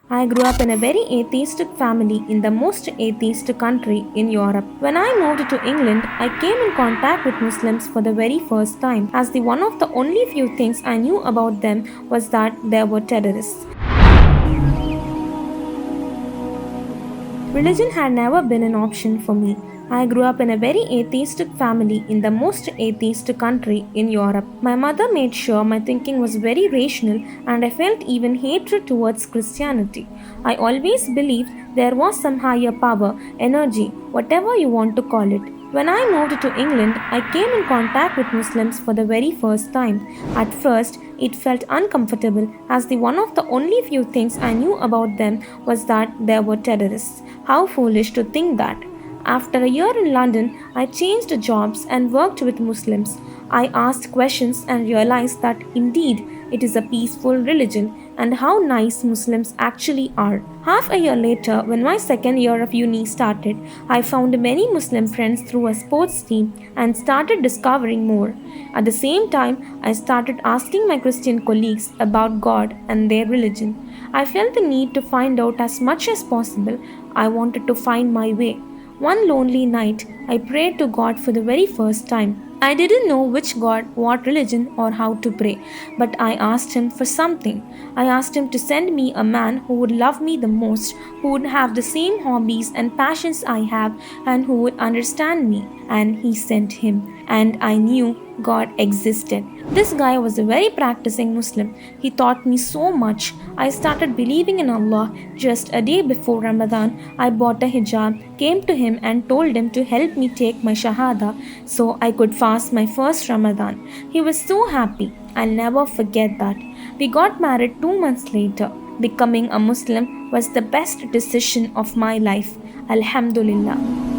I grew up in a very atheistic family in the most atheistic country in Europe. When I moved to England, I came in contact with Muslims for the very first time, as the one of the only few things I knew about them was that they were terrorists. Religion had never been an option for me. I grew up in a very atheistic family in the most atheistic country in Europe. My mother made sure my thinking was very rational and I felt even hatred towards Christianity. I always believed there was some higher power, energy, whatever you want to call it. When I moved to England, I came in contact with Muslims for the very first time. At first, it felt uncomfortable as the one of the only few things I knew about them was that they were terrorists. How foolish to think that. After a year in London, I changed jobs and worked with Muslims. I asked questions and realized that indeed it is a peaceful religion and how nice Muslims actually are. Half a year later, when my second year of uni started, I found many Muslim friends through a sports team and started discovering more. At the same time, I started asking my Christian colleagues about God and their religion. I felt the need to find out as much as possible. I wanted to find my way. One lonely night, I prayed to God for the very first time. I didn't know which God, what religion, or how to pray, but I asked Him for something. I asked Him to send me a man who would love me the most, who would have the same hobbies and passions I have, and who would understand me. And He sent him, and I knew God existed. This guy was a very practicing Muslim. He taught me so much. I started believing in Allah. Just a day before Ramadan, I bought a hijab, came to him and told him to help me take my shahada so I could fast my first Ramadan. He was so happy. I'll never forget that. We got married 2 months later. Becoming a Muslim was the best decision of my life. Alhamdulillah.